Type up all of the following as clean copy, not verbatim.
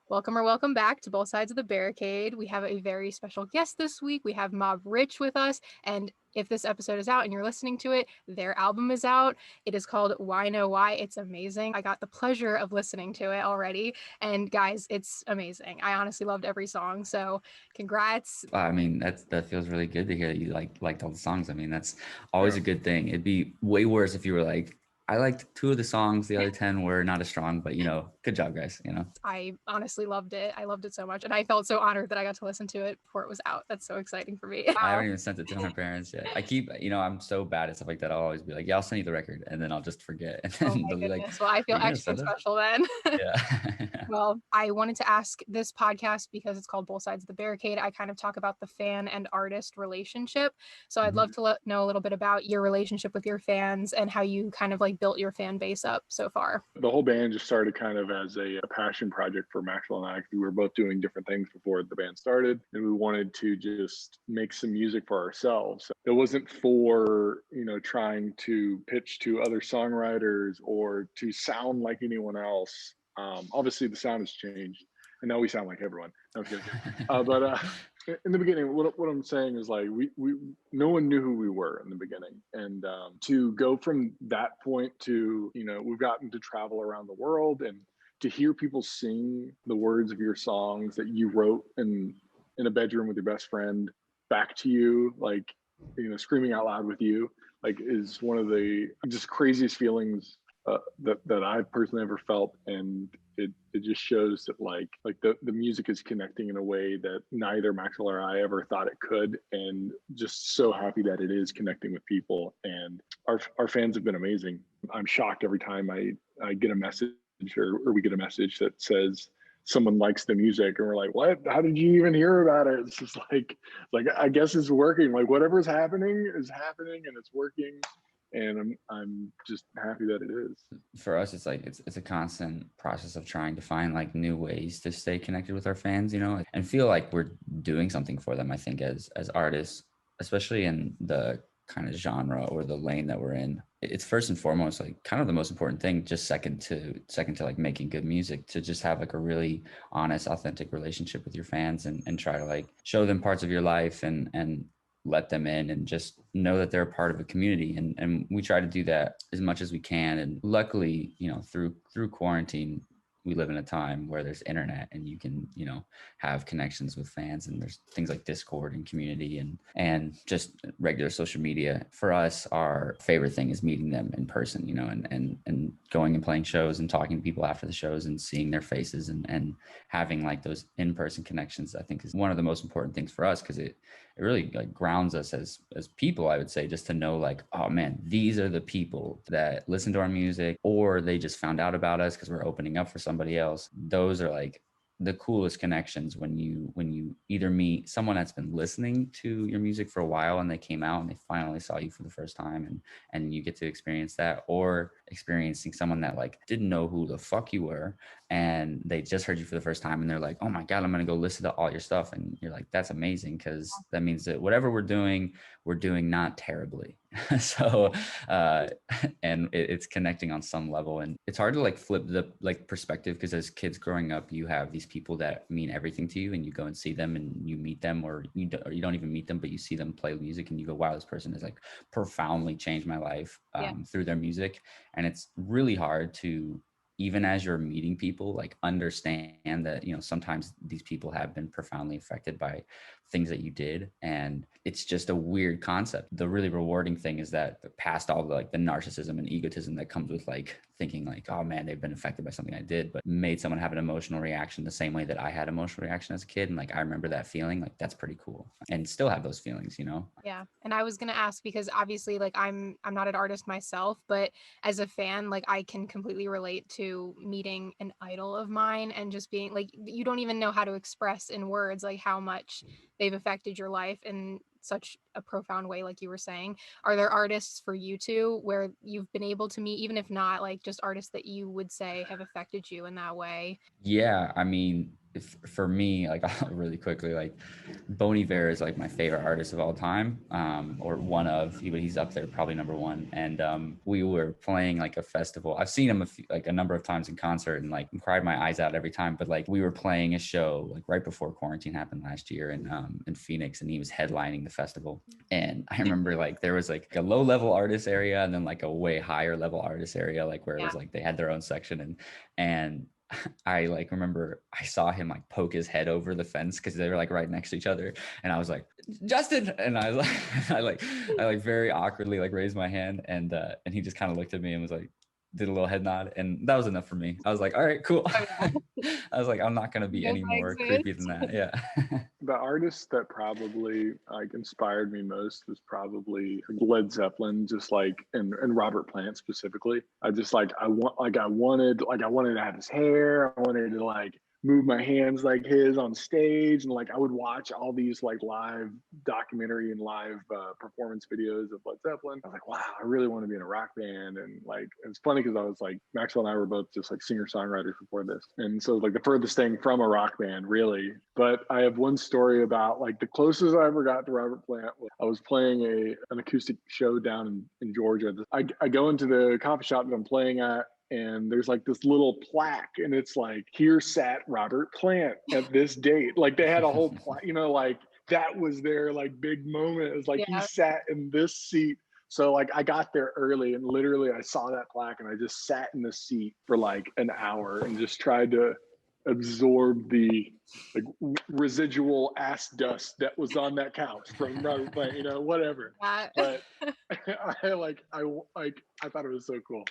Welcome or welcome back to Both Sides of the Barricade. We have a very special guest this week. We have Mob Rich with us. And if this episode is out and you're listening to it, their album is out. It is called Why Know Why. It's amazing. I got the pleasure of listening to it already. And guys, it's amazing. I honestly loved every song. So congrats. I mean, that feels really good to hear that you liked all the songs. I mean, that's always a good thing. It'd be way worse if you were like, I liked 2 of the songs, the other 10 were not as strong, but good job, guys. I honestly loved it. I loved it so much. And I felt so honored that I got to listen to it before it was out. That's so exciting for me. I haven't even sent it to my parents yet. I keep, I'm so bad at stuff like that. I'll always be like, yeah, I'll send you the record, and then I'll just forget. And then they'll be like, well, I feel extra special then. Yeah. Well, I wanted to ask this podcast because it's called Both Sides of the Barricade. I kind of talk about the fan and artist relationship. So I'd love to know a little bit about your relationship with your fans and how you kind of like built your fan base up so far. The whole band just started kind of as a passion project for Maxwell and I. We were both doing different things before the band started, and we wanted to just make some music for ourselves. It wasn't for, trying to pitch to other songwriters or to sound like anyone else. Obviously, the sound has changed, and now we sound like everyone. No, I'm kidding. But in the beginning, what I'm saying is like we no one knew who we were in the beginning, and to go from that point to we've gotten to travel around the world and to hear people sing the words of your songs that you wrote in a bedroom with your best friend back to you, like screaming out loud with you, like is one of the just craziest feelings that I've personally ever felt. And it just shows that like the music is connecting in a way that neither Maxwell or I ever thought it could, and just so happy that it is connecting with people. And our fans have been amazing. I'm shocked every time I get a message or we get a message that says someone likes the music, and we're like, what? How did you even hear about it? It's just like I guess it's working. Like whatever's happening is happening, and it's working. And I'm just happy that it is. For us, it's like it's a constant process of trying to find like new ways to stay connected with our fans, and feel like we're doing something for them. I think as artists, especially in the kind of genre or the lane that we're in, it's first and foremost like kind of the most important thing, just second to like making good music, to just have like a really honest, authentic relationship with your fans and try to like show them parts of your life and let them in and just know that they're a part of a community. And we try to do that as much as we can. And luckily, through quarantine, we live in a time where there's internet and you can, have connections with fans, and there's things like Discord and community and just regular social media. For us, our favorite thing is meeting them in person, and going and playing shows and talking to people after the shows and seeing their faces and having like those in-person connections, I think is one of the most important things for us, because it really like grounds us as people, I would say, just to know like, oh man, these are the people that listen to our music, or they just found out about us because we're opening up for somebody else. Those are like the coolest connections when you either meet someone that's been listening to your music for a while and they came out and they finally saw you for the first time and you get to experience that, or experiencing someone that like didn't know who the fuck you were and they just heard you for the first time and they're like, oh my God, I'm going to go listen to all your stuff. And you're like, that's amazing, because that means that whatever we're doing not terribly. So and it's connecting on some level, and it's hard to like flip the like perspective, because as kids growing up, you have these people that mean everything to you, and you go and see them and you meet them, or you don't even meet them, but you see them play music and you go, wow, this person has like profoundly changed my life through their music. And it's really hard to, even as you're meeting people, like understand that, sometimes these people have been profoundly affected by things that you did. And it's just a weird concept. The really rewarding thing is that past all the like the narcissism and egotism that comes with like thinking like, oh man, they've been affected by something I did, but made someone have an emotional reaction the same way that I had emotional reaction as a kid. And like, I remember that feeling, like that's pretty cool, and still have those feelings, Yeah. And I was going to ask, because obviously like I'm not an artist myself, but as a fan, like I can completely relate to meeting an idol of mine and just being like, you don't even know how to express in words like how much they've affected your life in such a profound way, like you were saying. Are there artists for you two where you've been able to meet, even if not like just artists that you would say have affected you in that way? Yeah, I mean, for me, like really quickly, like Bon Iver is like my favorite artist of all time, or one of. He's up there, probably number one. And we were playing like a festival. I've seen him a number of times in concert, and like cried my eyes out every time. But like we were playing a show like right before quarantine happened last year in Phoenix, and he was headlining the festival. And I remember like there was like a low level artist area, and then like a way higher level artist area, like where it was like they had their own section, and I like remember I saw him like poke his head over the fence because they were like right next to each other, and I was like, Justin, and I was like, I like very awkwardly like raised my hand, and he just kind of looked at me and was like, did a little head nod, and that was enough for me. I was like, all right, cool. I was like, I'm not gonna be any more creepy than that. Yeah. The artist that probably like inspired me most was probably Led Zeppelin, just like and Robert Plant specifically. I just like I wanted to have his hair. I wanted to like move my hands like his on stage, and like I would watch all these like live documentary and live performance videos of Led Zeppelin. I was like, wow, I really want to be in a rock band. And like it's funny because I was like, Maxwell and I were both just like singer songwriters before this, and so like the furthest thing from a rock band really. But I have one story about like the closest I ever got to Robert Plant was I was playing an acoustic show down in Georgia. I go into the coffee shop that I'm playing at, and there's like this little plaque, and it's like, here sat Robert Plant at this date. Like they had a whole plaque, like that was their like big moment. It was like he sat in this seat. So like I got there early, and literally I saw that plaque, and I just sat in the seat for like an hour and just tried to absorb the like residual ass dust that was on that couch from Robert Plant, whatever. But I thought it was so cool.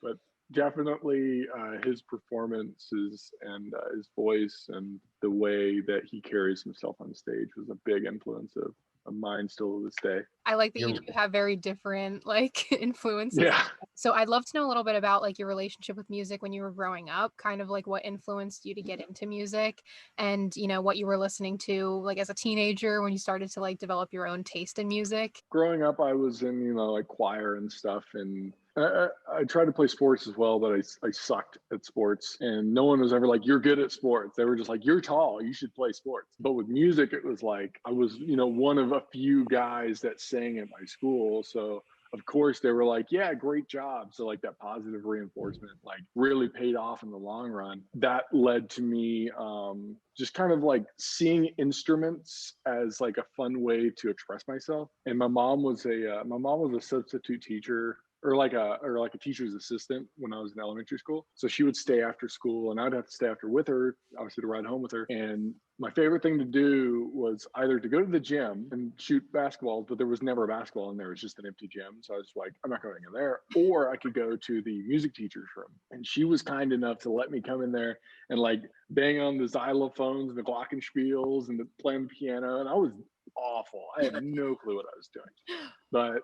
But definitely his performances and his voice and the way that he carries himself on stage was a big influence of mine still to this day. I like that you two have very different like influences. Yeah. So I'd love to know a little bit about like your relationship with music when you were growing up, kind of like what influenced you to get into music, and what you were listening to like as a teenager when you started to like develop your own taste in music. Growing up, I was in like choir and stuff, and I tried to play sports as well, but I sucked at sports, and no one was ever like, you're good at sports. They were just like, you're tall, you should play sports. But with music, it was like I was one of a few guys that sang at my school, so of course they were like, yeah, great job. So like that positive reinforcement like really paid off in the long run. That led to me just kind of like seeing instruments as like a fun way to express myself. And my mom was a substitute teacher, or like a teacher's assistant when I was in elementary school. So she would stay after school, and I'd have to stay after with her, obviously to ride home with her. And my favorite thing to do was either to go to the gym and shoot basketballs, but there was never a basketball in there. It was just an empty gym. So I was like, I'm not going in there. Or I could go to the music teacher's room. And she was kind enough to let me come in there and like bang on the xylophones and the glockenspiels and play on the piano. And I was awful. I had no clue what I was doing. But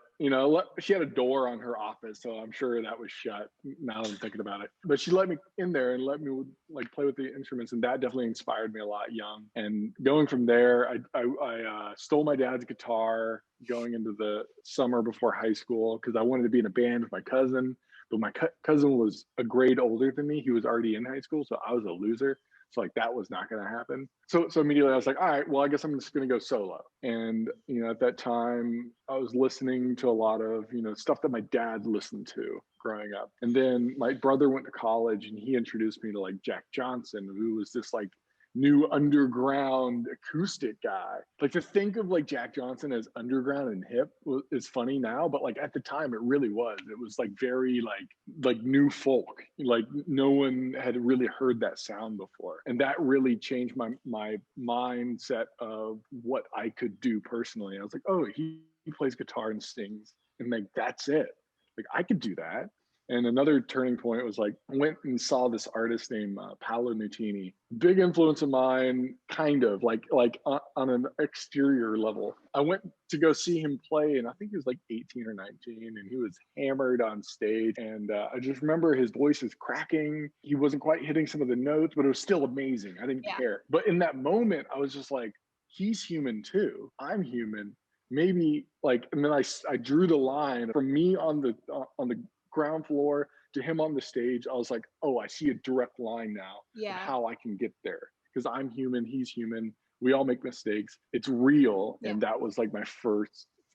she had a door on her office, so I'm sure that was shut now that I'm thinking about it. But she let me in there and let me like play with the instruments, and that definitely inspired me a lot young. And going from there, I stole my dad's guitar going into the summer before high school because I wanted to be in a band with my cousin. But my cousin was a grade older than me. He was already in high school, so I was a loser. So like that was not going to happen. So immediately I was like, all right, well, I guess I'm just going to go solo. And, at that time I was listening to a lot of, stuff that my dad listened to growing up. And then my brother went to college, and he introduced me to like Jack Johnson, who was this like new underground acoustic guy. Like to think of like Jack Johnson as underground and hip is funny now, but like at the time it really was. It was like very like new folk. Like no one had really heard that sound before, and that really changed my mindset of what I could do personally. I was like, oh, he plays guitar and sings, and like that's it. Like I could do that. And another turning point was like, I went and saw this artist named Paolo Nutini. Big influence of mine, kind of like on an exterior level. I went to go see him play, and I think he was like 18 or 19, and he was hammered on stage. And I just remember his voice is cracking. He wasn't quite hitting some of the notes, but it was still amazing. I didn't care. But in that moment, I was just like, he's human too. I'm human. maybe like, and then I drew the line from me on the ground floor to him on the stage. I was like, oh, I see a direct line now of Yeah. how I can get there, because I'm human, he's human, we all make mistakes, it's real. Yeah. And that was like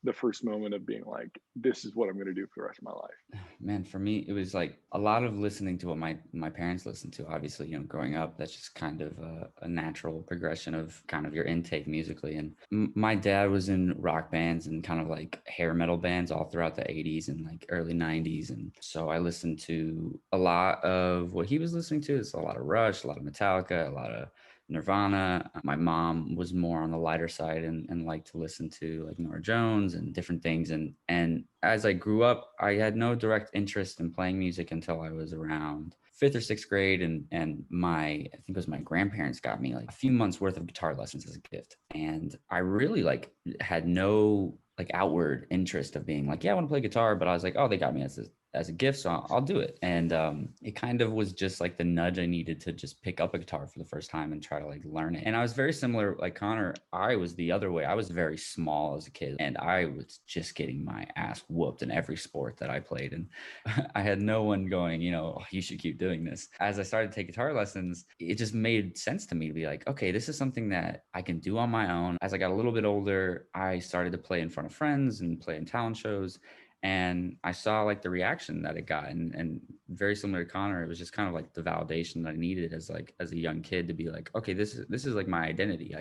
the first moment of being like, this is what I'm going to do for the rest of my life. Man, for me, it was like a lot of listening to what my parents listened to. Obviously, growing up, that's just kind of a natural progression of kind of your intake musically. And my dad was in rock bands and kind of like hair metal bands all throughout the 80s and like early 90s. And so I listened to a lot of what he was listening to. It's a lot of Rush, a lot of Metallica, a lot of Nirvana. My mom was more on the lighter side and liked to listen to like Nora Jones and different things. And as I grew up, I had no direct interest in playing music until I was around fifth or sixth grade. And I think it was my grandparents got me like a few months worth of guitar lessons as a gift. And I really like had no like outward interest of being like, yeah, I want to play guitar. But I was like, oh, they got me as a gift, so I'll do it. And it kind of was just like the nudge I needed to just pick up a guitar for the first time and try to like learn it. And I was very similar, like Connor. I was the other way. I was very small as a kid, and I was just getting my ass whooped in every sport that I played. And I had no one going, oh, you should keep doing this. As I started to take guitar lessons, it just made sense to me to be like, okay, this is something that I can do on my own. As I got a little bit older, I started to play in front of friends and play in talent shows. And I saw like the reaction that it got, and very similar to Connor, it was just kind of like the validation that I needed as a young kid to be like, okay, this is like my identity.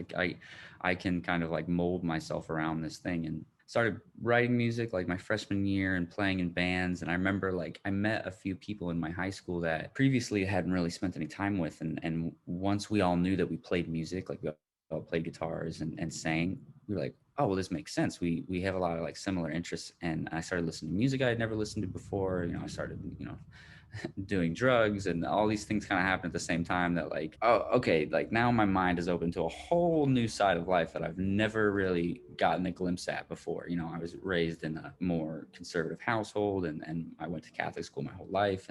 I can kind of like mold myself around this thing. And started writing music like my freshman year and playing in bands. And I remember like I met a few people in my high school that previously hadn't really spent any time with. And once we all knew that we played music, like we all played guitars and sang, we were like, oh, well, this makes sense. We have a lot of like similar interests. And I started listening to music I had never listened to before. I started, doing drugs, and all these things kind of happened at the same time that like, oh, okay, like now my mind is open to a whole new side of life that I've never really gotten a glimpse at before. I was raised in a more conservative household, and I went to Catholic school my whole life,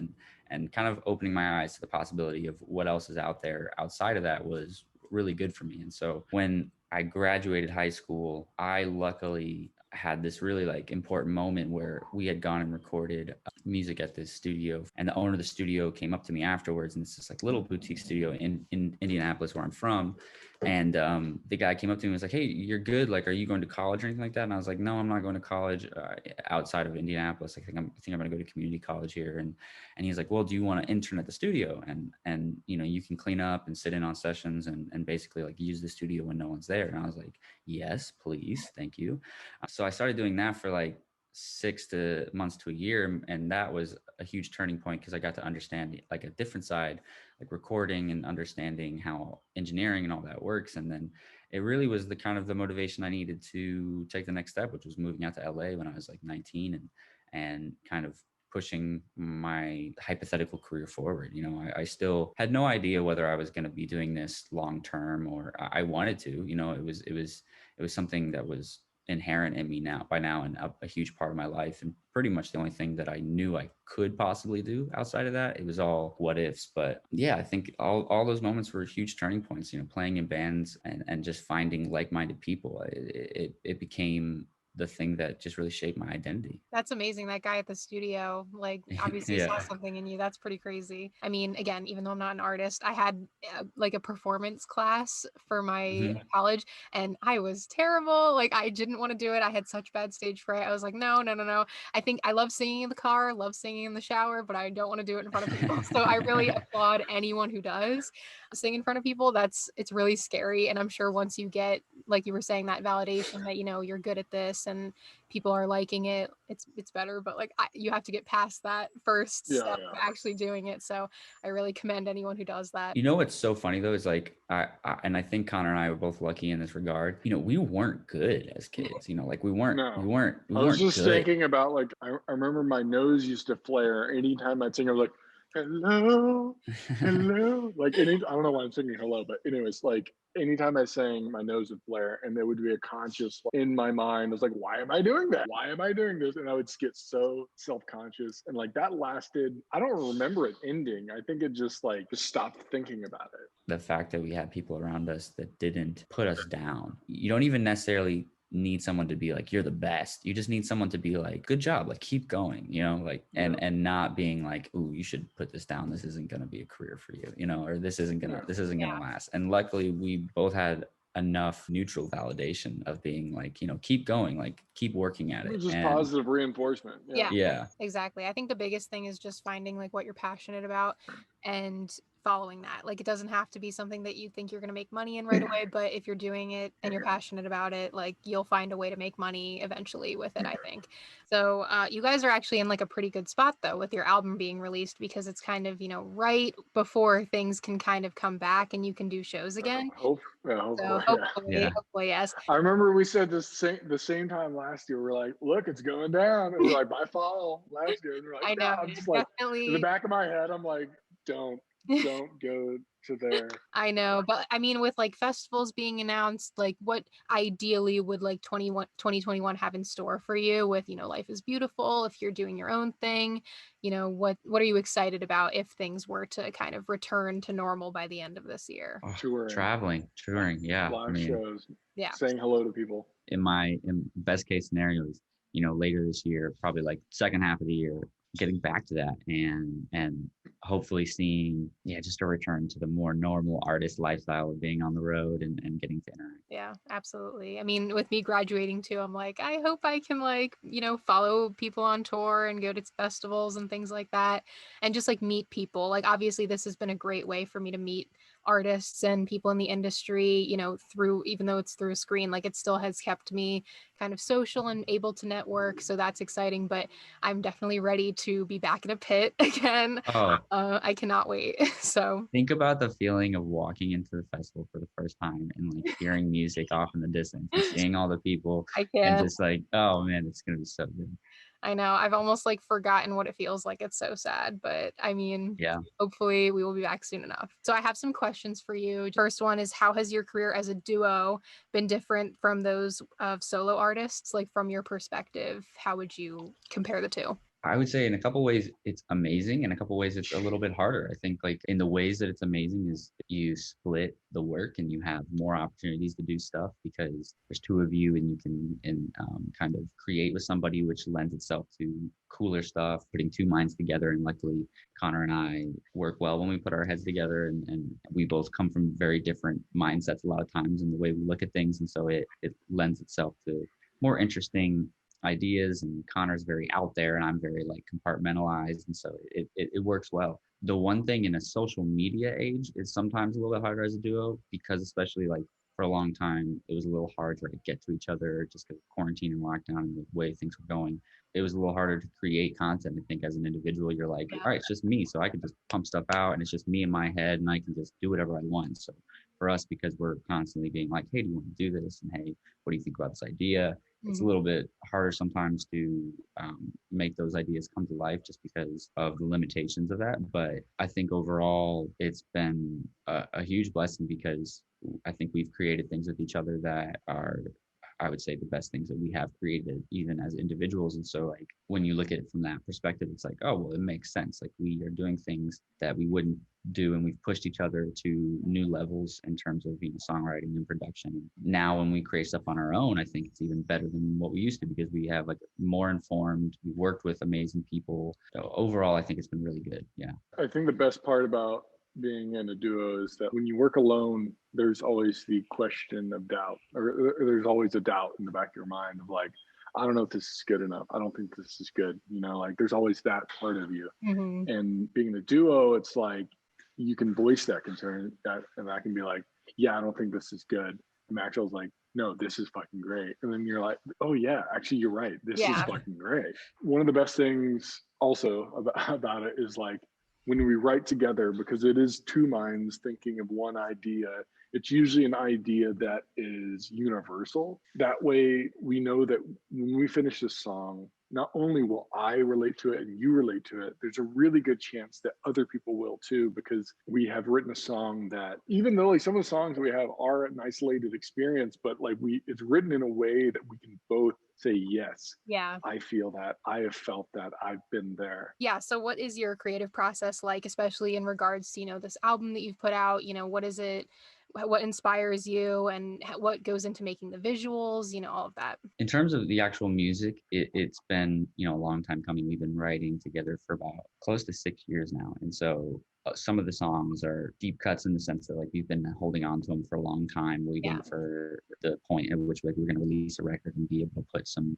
and kind of opening my eyes to the possibility of what else is out there outside of that was really good for me. And so when I graduated high school, I luckily had this really like important moment where we had gone and recorded music at this studio, and the owner of the studio came up to me afterwards, and it's this like little boutique studio in Indianapolis where I'm from. And the guy came up to me and was like, hey, you're good, like, are you going to college or anything like that? And I was like, no, I'm not going to college outside of Indianapolis. I think I'm going to go to community college here. And he's like, well, do you want to intern at the studio, and you can clean up and sit in on sessions and basically like use the studio when no one's there? And I was like, yes, please, thank you. So I started doing that for like 6 months to a year, and that was a huge turning point because I got to understand like a different side, like recording and understanding how engineering and all that works. And then it really was the kind of the motivation I needed to take the next step, which was moving out to LA when I was like 19 and kind of pushing my hypothetical career forward. I still had no idea whether I was going to be doing this long term, or I wanted to. It was something that was inherent in me by now, and a huge part of my life, and pretty much the only thing that I knew I could possibly do outside of that. It was all what ifs. But yeah, I think all those moments were huge turning points, playing in bands and just finding like-minded people. It became the thing that just really shaped my identity. That's amazing. That guy at the studio, like, obviously saw something in you. That's pretty crazy. I mean, again, even though I'm not an artist, I had like a performance class for my college, and I was terrible. Like, I didn't want to do it. I had such bad stage fright. I was like, no. I think I love singing in the car, love singing in the shower, but I don't want to do it in front of people. So I really applaud anyone who does sing in front of people. It's really scary. And I'm sure once you get, like you were saying, that validation that, you're good at this and people are liking it, it's better. But like, you have to get past that first step of actually doing it. So I really commend anyone who does that. What's so funny though is like I think Connor and I were both lucky in this regard. We weren't good as kids. Like we weren't. I was just good. thinking about like I remember my nose used to flare anytime I'd sing. I was like, hello. Like I don't know why I'm singing hello, but anyways, like anytime I sang, my nose would flare, and there would be a conscious in my mind. I was like, why am I doing that? Why am I doing this? And I would get so self-conscious, and like that lasted. I don't remember it ending. I think it just stopped thinking about it. The fact that we had people around us that didn't put us down. You don't even necessarily need someone to be like, you're the best. You just need someone to be like, good job, like keep going, you know, like, and not being like, ooh, you should put this down. This isn't going to be a career for you, you know, or this isn't going to last. And luckily we both had enough neutral validation of being like, you know, keep going, like keep working at It it. was just And positive reinforcement. Yeah, exactly. I think the biggest thing is just finding like what you're passionate about and following that. Like it doesn't have to be something that you think you're going to make money in right away, but if you're doing it and you're passionate about it, like you'll find a way to make money eventually with it, I think. So you guys are actually in like a pretty good spot though with your album being released, because it's kind of, you know, right before things can kind of come back and you can do shows again. So hopefully, yes. I remember we said the same time last year. We're like, look, it's going down. And we're like, by fall last year. And we're like, I know. I'm just like, Definitely. in the back of my head, I'm like, don't go to there. I know, but I mean, with like festivals being announced, like what ideally would like 2021 have in store for you with, you know, Life is Beautiful, if you're doing your own thing, you know, what are you excited about if things were to kind of return to normal by the end of this year? Touring. Yeah. Live shows. Yeah. Saying hello to people. In best case scenarios, you know, later this year, probably like second half of the year, getting back to that and hopefully seeing just a return to the more normal artist lifestyle of being on the road and getting to interact. Yeah, absolutely. I mean, with me graduating too, I'm like, I hope I can like, you know, follow people on tour and go to festivals and things like that and just like meet people. Like obviously this has been a great way for me to meet artists and people in the industry, you know, through, even though it's through a screen, like it still has kept me kind of social and able to network. So that's exciting, but I'm definitely ready to be back in a pit again. I cannot wait. So think about the feeling of walking into the festival for the first time and like hearing music off in the distance and seeing all the people and just like, oh man, it's going to be so good. I know. I've almost like forgotten what it feels like. It's so sad, but I mean, hopefully we will be back soon enough. So I have some questions for you. First one is, how has your career as a duo been different from those of solo artists? Like from your perspective, how would you compare the two? I would say in a couple ways it's amazing. In a couple ways it's a little bit harder. I think like in the ways that it's amazing is you split the work and you have more opportunities to do stuff because there's two of you and you can kind of create with somebody, which lends itself to cooler stuff, putting two minds together. And luckily Connor and I work well when we put our heads together, and we both come from very different mindsets a lot of times in the way we look at things. And so it lends itself to more interesting ideas, and Connor's very out there and I'm very like compartmentalized, and so it works well. The one thing in a social media age is sometimes a little bit harder as a duo because especially like for a long time it was a little hard to like get to each other just because of quarantine and lockdown and the way things were going. It was a little harder to create content. I think as an individual you're like, all right, it's just me, so I can just pump stuff out and it's just me in my head and I can just do whatever I want. So for us, because we're constantly being like, hey, do you want to do this, and hey, what do you think about this idea, it's a little bit harder sometimes to make those ideas come to life just because of the limitations of that. But I think overall it's been a huge blessing because I think we've created things with each other that are, I would say, the best things that we have created even as individuals. And so like when you look at it from that perspective, it's like, oh, well, it makes sense. Like we are doing things that we wouldn't do, and we've pushed each other to new levels in terms of, you know, songwriting and production. Now when we create stuff on our own, I think it's even better than what we used to because we have like more informed, we worked with amazing people. So overall I think it's been really good. Yeah, I think the best part about being in a duo is that when you work alone, there's always the question of doubt, or there's always a doubt in the back of your mind of like, I don't know if this is good enough. I don't think this is good. You know, like there's always that part of you. And being in a duo, it's like you can voice that concern, and I can be like, yeah, I don't think this is good. And Maxwell's like, no, this is fucking great. And then you're like, oh yeah, actually you're right. This is fucking great. One of the best things also about it is like when we write together, because it is two minds thinking of one idea, it's usually an idea that is universal. That way we know that when we finish this song, not only will I relate to it and you relate to it, there's a really good chance that other people will too, because we have written a song that, even though like some of the songs we have are an isolated experience, but like it's written in a way that we can both say, yes, I feel that, I have felt that, I've been there. Yeah. So what is your creative process like, especially in regards to, you know, this album that you've put out? You know, what is it what inspires you and what goes into making the visuals, all of that. In terms of the actual music, it's been, a long time coming. We've been writing together for about close to 6 years now. And so some of the songs are deep cuts in the sense that like we've been holding on to them for a long time, waiting for the point at which like we're going to release a record and be able to put some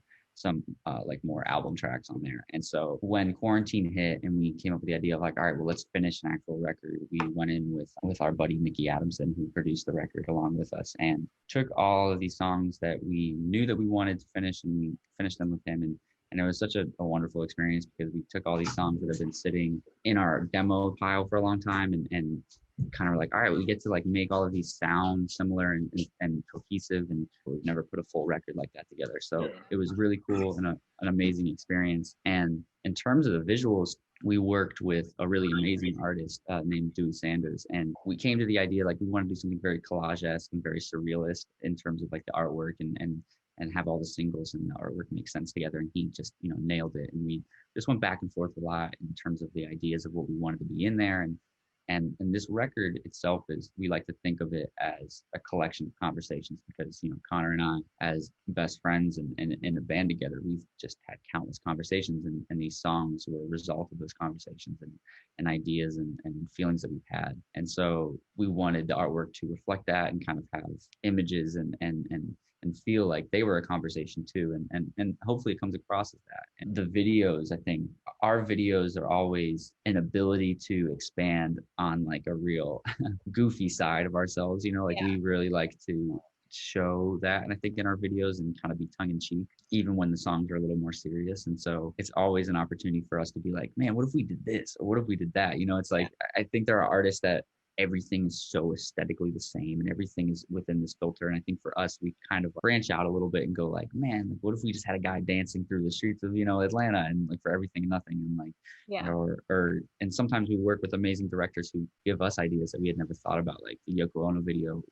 like more album tracks on there. And so when quarantine hit and we came up with the idea of like, all right, well, let's finish an actual record, we went in with our buddy Mickey Adamson, who produced the record along with us, and took all of these songs that we knew that we wanted to finish, and we finished them with him. And it was such a wonderful experience because we took all these songs that have been sitting in our demo pile for a long time and kind of like, all right, we get to like make all of these sound similar and cohesive, and we've never put a full record like that together. So it was really cool and an amazing experience. And in terms of the visuals, we worked with a really amazing artist named Dewey Sanders, and we came to the idea like we want to do something very collage-esque and very surrealist in terms of like the artwork and have all the singles and the artwork make sense together. And he just nailed it, and we just went back and forth a lot in terms of the ideas of what we wanted to be in there. And this record itself is, we like to think of it as a collection of conversations because, Connor and I, as best friends and in a band together, we've just had countless conversations, and these songs were a result of those conversations and ideas and feelings that we've had. And so we wanted the artwork to reflect that and kind of have images and feel like they were a conversation too. And hopefully it comes across as that. And the videos, I think our videos are always an ability to expand on like a real goofy side of ourselves, we really like to show that. And I think in our videos and kind of be tongue in cheek, even when the songs are a little more serious. And so it's always an opportunity for us to be like, man, what if we did this? Or what if we did that? It's like, I think there are artists that everything is so aesthetically the same and everything is within this filter. And I think for us, we kind of branch out a little bit and go like, man, like, what if we just had a guy dancing through the streets of, Atlanta, and like for everything and nothing, and like, and sometimes we work with amazing directors who give us ideas that we had never thought about, like the Yoko Ono video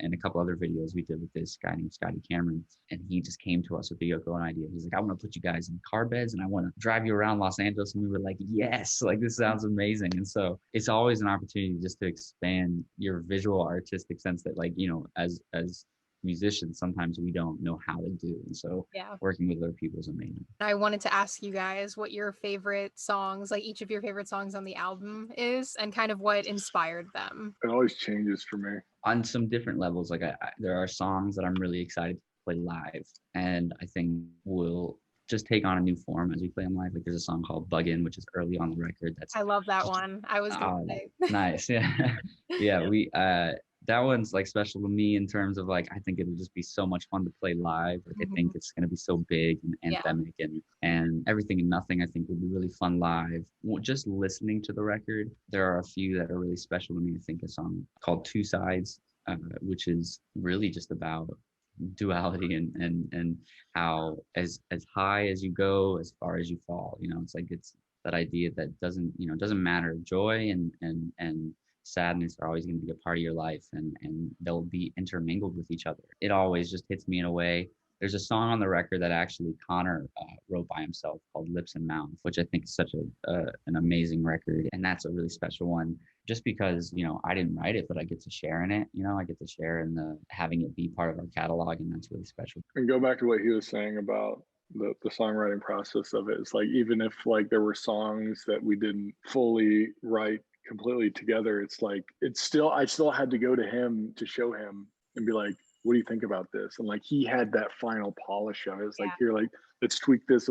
and a couple other videos we did with this guy named Scotty Cameron. And he just came to us with the Yoko Ono idea. He's like, I want to put you guys in car beds and I want to drive you around Los Angeles. And we were like, yes, like this sounds amazing. And so it's always an opportunity just to expand your visual artistic sense that like, as musicians, sometimes we don't know how to do. And so working with other people is amazing. I wanted to ask you guys what your favorite songs, like each of your favorite songs on the album is, and kind of what inspired them. It always changes for me. On some different levels, like there are songs that I'm really excited to play live, and I think we'll just take on a new form as we play them live. Like there's a song called Buggin', which is early on the record. I love that one. I was gonna say. Nice. Yeah. We that one's like special to me in terms of like, I think it'll just be so much fun to play live. Like I think it's going to be so big and anthemic and everything and nothing, I think will be really fun live. Just listening to the record, there are a few that are really special to me. I think a song called Two Sides, which is really just about duality and how as high as you go, as far as you fall, it's like, it's that idea that doesn't matter. Joy and sadness are always going to be a part of your life, and they'll be intermingled with each other. It always just hits me in a way. There's a song on the record that actually Connor wrote by himself called Lips and Mouth, which I think is such an amazing record. And that's a really special one just because, I didn't write it, but I get to share in it. I get to share in having it be part of our catalog, and that's really special. And go back to what he was saying about the songwriting process of it. It's like, even if like there were songs that we didn't fully write completely together, it's like, I still had to go to him to show him and be like, what do you think about this? And like, he had that final polish of it. It's like, here, like, let's tweak this.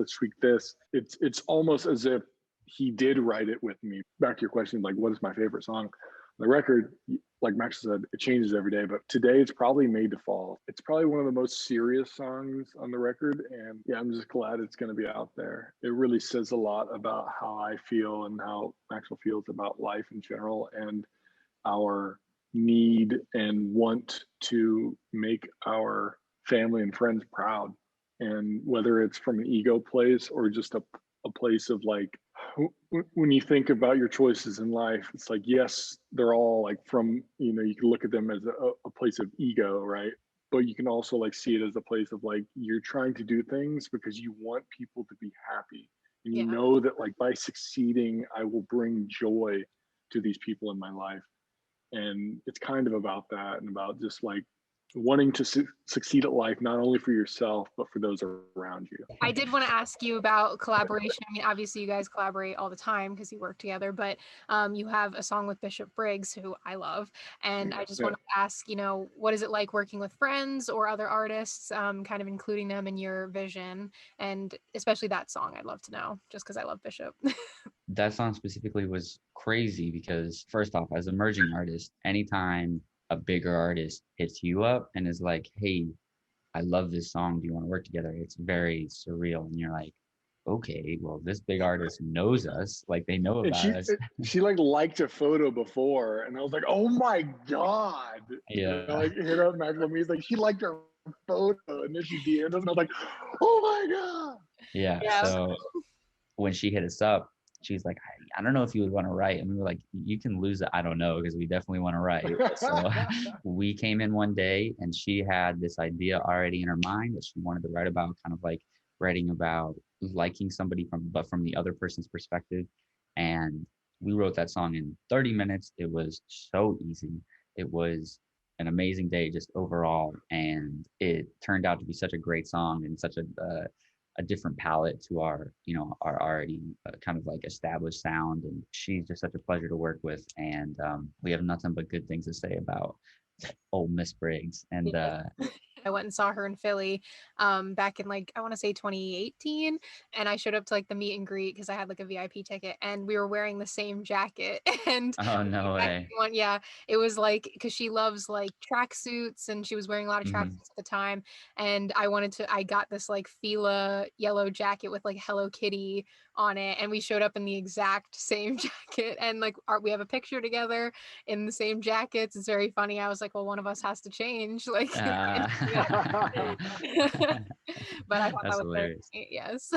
It's almost as if he did write it with me. Back to your question, like, what is my favorite song? The record, like Max said, it changes every day, but today it's probably Made to Fall. It's probably one of the most serious songs on the record. And I'm just glad it's going to be out there. It really says a lot about how I feel and how Maxwell feels about life in general, and our need and want to make our family and friends proud. And whether it's from an ego place or just a place of like, when you think about your choices in life, it's like, yes, they're all like from, you can look at them as a place of ego, right? But you can also like see it as a place of like, you're trying to do things because you want people to be happy. And you know that like by succeeding, I will bring joy to these people in my life. And it's kind of about that, and about just like wanting to succeed at life, not only for yourself, but for those around you. I did want to ask you about collaboration. I mean, obviously you guys collaborate all the time because you work together, but you have a song with Bishop Briggs, who I love. And I just wanted to ask, what is it like working with friends or other artists, kind of including them in your vision? And especially that song, I'd love to know, just because I love Bishop. That song specifically was crazy because, first off, as an emerging artist, anytime a bigger artist hits you up and is like, hey, I love this song, do you want to work together? It's very surreal. And you're like, okay, well, this big artist knows us, like they know about us. She like liked a photo before, and I was like, oh my God. Yeah. Like hit up Maxwell, he's like, she liked our photo, and then she DM'd us, and I was like, oh my God. Yeah. So when she hit us up, she's like, I don't know if you would want to write. And we were like, you can lose it. I don't know, because we definitely want to write. So we came in one day and she had this idea already in her mind that she wanted to write about, kind of like writing about liking somebody from the other person's perspective. And we wrote that song in 30 minutes. It was so easy. It was an amazing day just overall. And it turned out to be such a great song and such a different palette to our already kind of like established sound. And she's just such a pleasure to work with. And we have nothing but good things to say about old Miss Briggs. And I went and saw her in Philly back in I want to say 2018. And I showed up to the meet and greet because I had a VIP ticket, and we were wearing the same jacket. And oh, no way. Yeah, it was because she loves tracksuits, and she was wearing a lot of tracksuits at the time. And I got this Fila yellow jacket with Hello Kitty on it, and we showed up in the exact same jacket, and we have a picture together in the same jackets. It's very funny. I was like, well, one of us has to change. But I thought that's that was hilarious. Yes.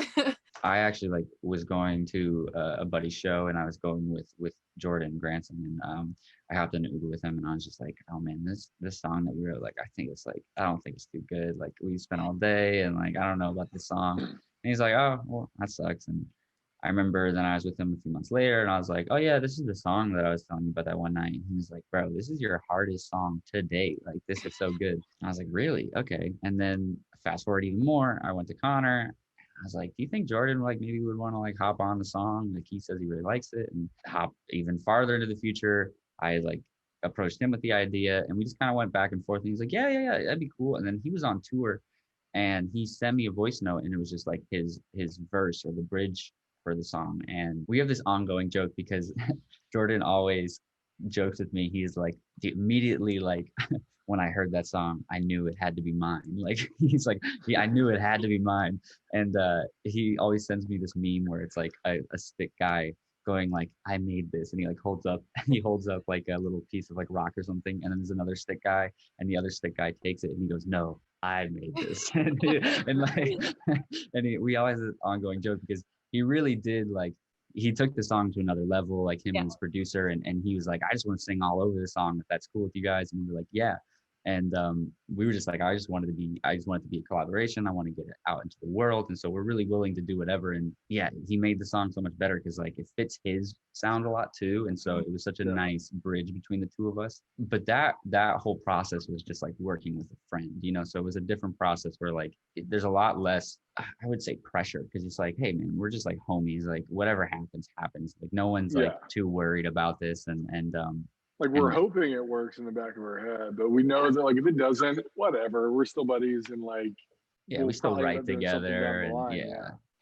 I actually was going to a buddy's show, and I was going with Jordan Granson, and I hopped in an Uber with him, and I was just like, oh man, this song that we wrote, I think it's I don't think it's too good. We spent all day, and I don't know about this song. And he's like, oh, well, that sucks. And I remember then I was with him a few months later, and I was like, oh yeah, this is the song that I was telling you about that one night. And he was like, bro, this is your hardest song to date. This is so good. And I was like, really? Okay. And then fast forward even more, I went to Connor. I was like, do you think Jordan maybe would want to hop on the song? He says he really likes it. And hop even farther into the future, I approached him with the idea, and we just kind of went back and forth. And he's like, yeah, that'd be cool. And then he was on tour, and he sent me a voice note, and it was just his verse or the bridge for the song. And we have this ongoing joke because Jordan always jokes with me. He's like, immediately when I heard that song, I knew it had to be mine. He's like, yeah, I knew it had to be mine. And he always sends me this meme where it's a stick guy going I made this, and he holds up a little piece of rock or something, and then there's another stick guy, and the other stick guy takes it and he goes, no, I made this. and we always have an ongoing joke because he really did he took the song to another level, him and his producer, and he was like, I just want to sing all over the song if that's cool with you guys. And we were like, yeah. And we were just I just wanted it to be a collaboration. I want to get it out into the world. And so we're really willing to do whatever. And yeah, he made the song so much better because it fits his sound a lot too. And so it was such a nice bridge between the two of us. But that whole process was just working with a friend, so it was a different process where there's a lot less, I would say, pressure, because it's hey man, we're just homies, whatever happens. No one's too worried about this. And we're hoping it works in the back of our head, but we know that if it doesn't, whatever, we're still buddies, and we still write together, and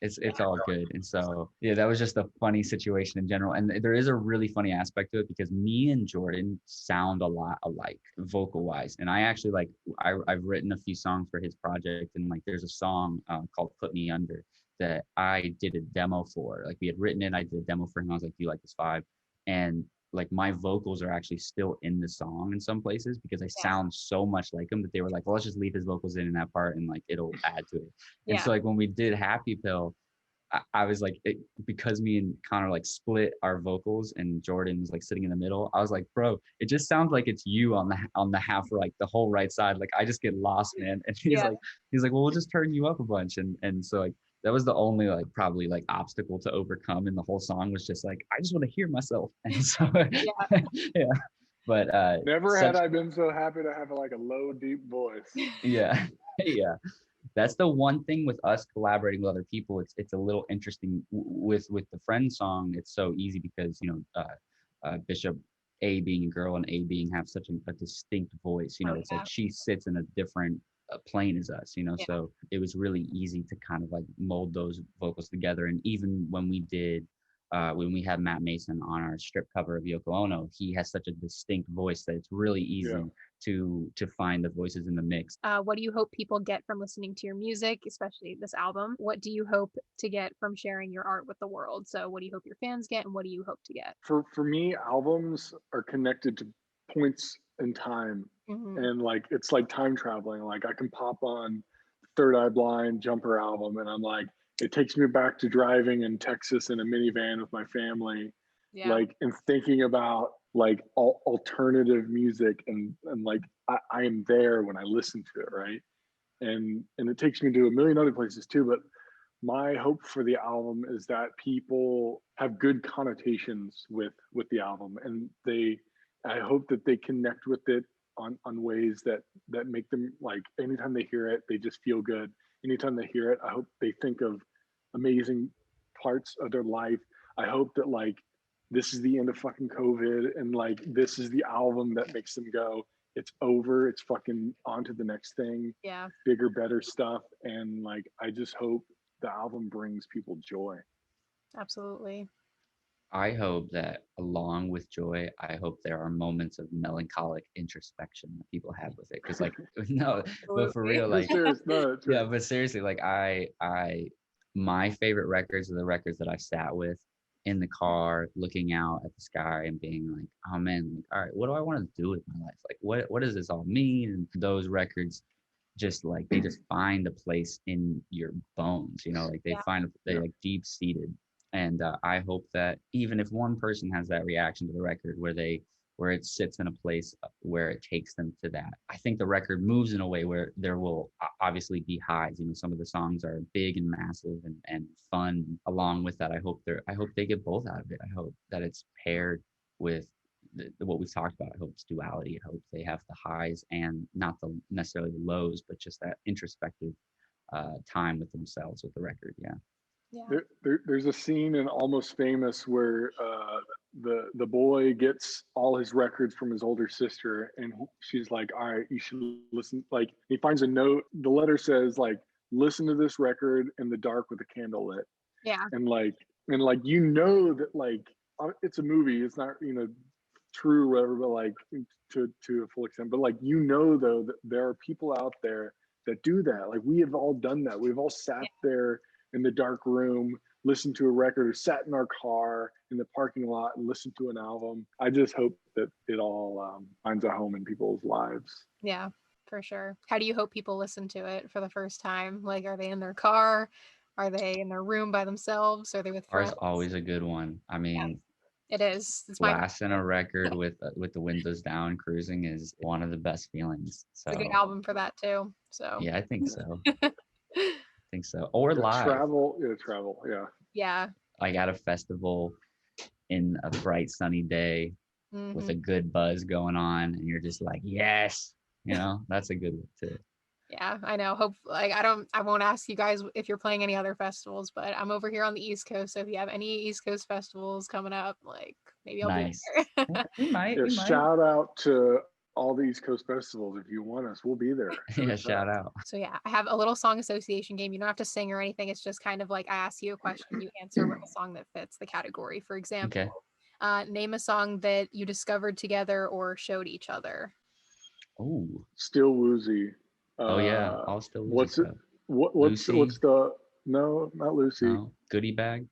it's all good. And so that was just a funny situation in general. And there is a really funny aspect to it because me and Jordan sound a lot alike vocal wise. And I actually I've written a few songs for his project, and there's a song called Put Me Under that I did a demo for. We had written it, I did a demo for him. I was like, do you like this vibe? And my vocals are actually still in the song in some places because I sound so much like him that they were like, well, let's just leave his vocals in that part, and it'll add to it. And so when we did Happy Pill, I was because me and Connor split our vocals and Jordan was sitting in the middle, I was like, bro, it just sounds like it's you on the half or the whole right side. I just get lost, man. And he's like, well, we'll just turn you up a bunch. And so that was the only probably obstacle to overcome in the whole song, was just I just want to hear myself. And so yeah. But Never had I been so happy to have like a low, deep voice. yeah, yeah. That's the one thing with us collaborating with other people. It's a little interesting with the friend song. It's so easy because Bishop, A being a girl and A being have such a distinct voice. Oh, It's yeah. like she sits in a different plane as us. Yeah. So it was really easy to kind of like mold those vocals together. And even when we did. When we had Matt Mason on our strip cover of Yoko Ono, he has such a distinct voice that it's really easy to find the voices in the mix. What do you hope people get from listening to your music, especially this album? What do you hope to get from sharing your art with the world? So what do you hope your fans get, and what do you hope to get? For me, albums are connected to points in time. And like it's like time traveling. Like I can pop on Third Eye Blind Jumper album and I'm like, it takes me back to driving in Texas in a minivan with my family. Yeah. Like, and thinking about like alternative music and like I am there when I listen to it, right? And it takes me to a million other places too. But my hope for the album is that people have good connotations with the album, and I hope that they connect with it on ways that make them like anytime they hear it, they just feel good. Anytime they hear it, I hope they think of amazing parts of their life. I hope that like this is the end of fucking COVID and like this is the album that makes them go, it's over, it's fucking on to the next thing. Yeah. Bigger, better stuff. And like I just hope the album brings people joy. Absolutely. I hope that along with joy, I hope there are moments of melancholic introspection that people have with it. Cause like, no, but for real, like, yeah, but seriously, like my favorite records are the records that I sat with in the car, looking out at the sky and being like, oh man, like, all right, what do I want to do with my life? Like, what does this all mean? And those records just like, they just find a place in your bones, like they like deep seated. And I hope that even if one person has that reaction to the record where it sits in a place where it takes them to that, I think the record moves in a way where there will obviously be highs. Some of the songs are big and massive and fun. Along with that, I hope they get both out of it. I hope that it's paired with what we've talked about. I hope it's duality. I hope they have the highs and not necessarily the lows, but just that introspective time with themselves with the record. Yeah. There's a scene in Almost Famous where the boy gets all his records from his older sister, and she's like, "All right, you should listen." Like he finds a note. The letter says, "Like listen to this record in the dark with a candle lit." Yeah. And like that like it's a movie. It's not true or whatever, but like to a full extent. But like though that there are people out there that do that. Like we have all done that. We've all sat there in the dark room, listened to a record, or sat in our car in the parking lot and listened to an album. I just hope that it all finds a home in people's lives. Yeah, for sure. How do you hope people listen to it for the first time? Like, are they in their car? Are they in their room by themselves? Are they with friends? Car's always a good one. I mean, it is. It's blasting a record with the windows down, cruising is one of the best feelings. So it's a good album for that too. So yeah, I think so. Or live travel, yeah, like at a festival in a bright sunny day with a good buzz going on, and you're just like, yes, that's a good one too. Yeah, I know. Hope I won't ask you guys if you're playing any other festivals, but I'm over here on the East Coast, so if you have any East Coast festivals coming up, like maybe I'll be there. we might. Shout out to all the East Coast festivals. If you want us, we'll be there. Yeah, shout out. So yeah, I have a little song association game. You don't have to sing or anything. It's just kind of like I ask you a question, you answer with a song that fits the category. For example, name a song that you discovered together or showed each other. Oh, Still Woozy. Oh yeah, all Still Woozy. What's it? What's the no, not Lucy. No, Goodie Bag.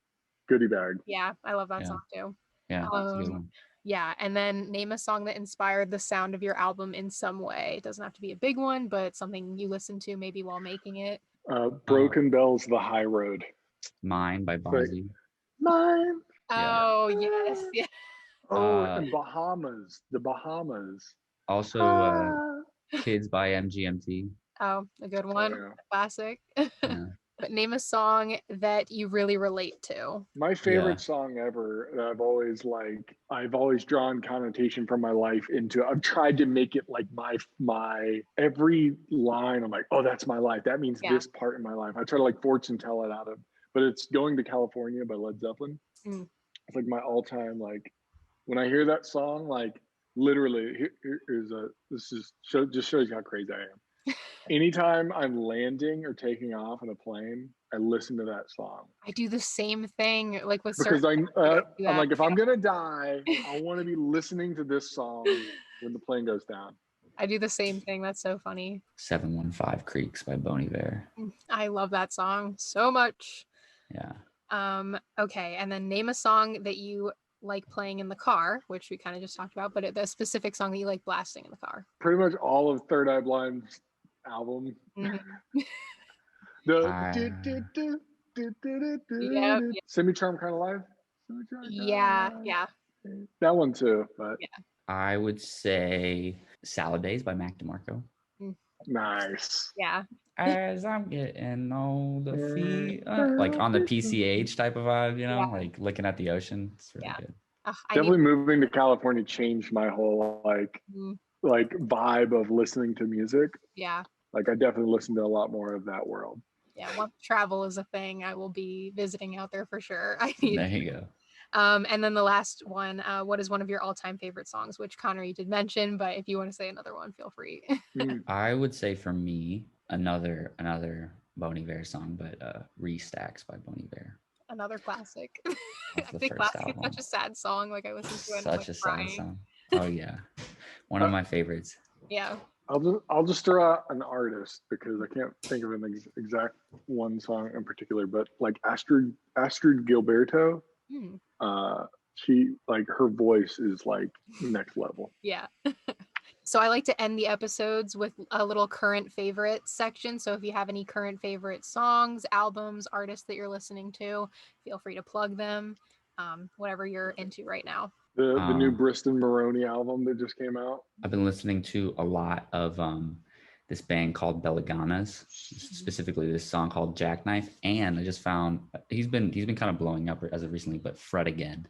Goodie Bag. Yeah, I love that song too. Yeah, that's a good one. Yeah, and then name a song that inspired the sound of your album in some way. It doesn't have to be a big one, but something you listened to maybe while making it. Broken Bells, The High Road. Mine by Bonzi. Mine. Oh, yes. Yeah. Oh, and Bahamas. The Bahamas. Also, Kids by MGMT. Oh, a good one. Classic. Name a song that you really relate to. My favorite song ever that I've always drawn connotation from my life into. I've tried to make it like my every line. I'm like, oh, that's my life. That means this part in my life. I try to like fortune tell it out of, but it's Going to California by Led Zeppelin. Mm. It's like my all time, like when I hear that song, like literally just shows you how crazy I am. Anytime I'm landing or taking off in a plane, I listen to that song. I do the same thing, like with Because certain. I'm like, if I'm gonna die, I want to be listening to this song when the plane goes down. I do the same thing. That's so funny. 715 Creeks by Bon Iver. I love that song so much. Yeah. Okay, and then name a song that you like playing in the car, which we kind of just talked about, but the specific song that you like blasting in the car. Pretty much all of Third Eye Blind's album. Mm-hmm. Semi-Charmed Kind of Life. Yeah. That one too, but I would say Salad Days by Mac DeMarco. Nice. Yeah. As I'm getting older, like on the PCH type of vibe, you know, like looking at the ocean. It's really good. Definitely moving to California changed my whole like vibe of listening to music. Yeah. Like I definitely listen to a lot more of that world. Yeah. Once travel is a thing, I will be visiting out there for sure. There you go. And then the last one, what is one of your all-time favorite songs? Which Connor, you did mention, but if you want to say another one, feel free. I would say for me, another Bon Iver song, but Restacks by Bon Iver. Another classic. I think classic is such a sad song. Like I listen to it, such a crying. sad song. Oh yeah, one of my favorites. Yeah. I'll just throw out an artist because I can't think of an exact one song in particular, but like Astrid Gilberto. She like her voice is like next level. Yeah. So I like to end the episodes with a little current favorite section. So if you have any current favorite songs, albums, artists that you're listening to, feel free to plug them. Whatever you're into right now. The new Briston Maroney album that just came out. I've been listening to a lot of this band called Belaganas, specifically this song called Jackknife, and I just found he's been kind of blowing up as of recently, but Fred Again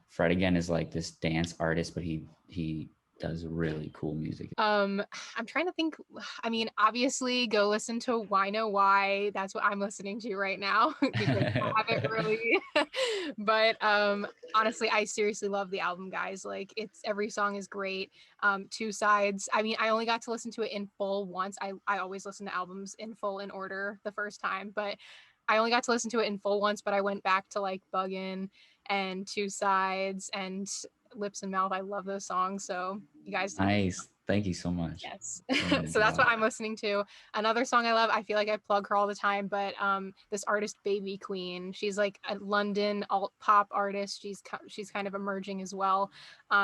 is like this dance artist, but he does really cool music. I'm trying to think. I mean, obviously go listen to Why Know Why. That's what I'm listening to right now because I haven't really but honestly, I seriously love the album, guys. Like every song is great. Two Sides. I mean, I only got to listen to it in full once. I always listen to albums in full in order the first time, but I only got to listen to it in full once, but I went back to like Buggin' and Two Sides and Lips and Mouth. I love those songs. So you guys nice. Thank you so much. Yes. So that's what I'm listening to. Another song I love, I feel like I plug her all the time, but this artist Baby Queen, she's like a London alt pop artist. She's kind of emerging as well.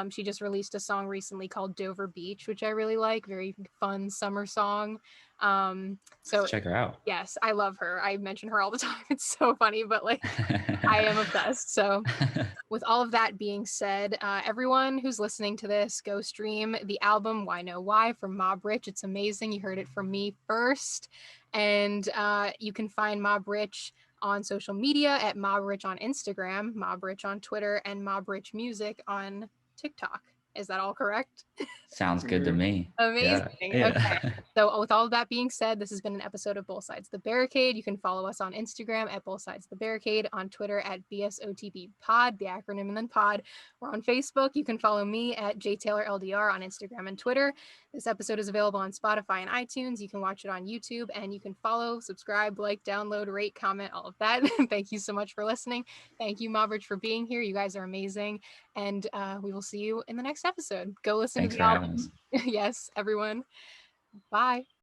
She just released a song recently called Dover Beach, which I really like. Very fun summer song. So check her out. Yes, I love her. I mention her all the time. It's so funny, but like I am obsessed. So with all of that being said, everyone who's listening to this, go stream the album Why Know Why from Mob Rich. It's amazing. You heard it from me first. And you can find Mob Rich on social media at Mob Rich on Instagram, Mob Rich on Twitter, and Mob Rich Music on TikTok. Is that all correct? Sounds good to me. Amazing. Yeah. Okay. So with all of that being said, this has been an episode of Both Sides of the Barricade. You can follow us on Instagram at Both Sides of the Barricade, on Twitter at BSOTB Pod, the acronym and then pod. We're on Facebook. You can follow me at JTaylorLDR on Instagram and Twitter. This episode is available on Spotify and iTunes. You can watch it on YouTube, and you can follow, subscribe, like, download, rate, comment, all of that. Thank you so much for listening. Thank you, Mob Rich, for being here. You guys are amazing. And we will see you in the next episode. Go listen to the album. Yes, everyone. Bye.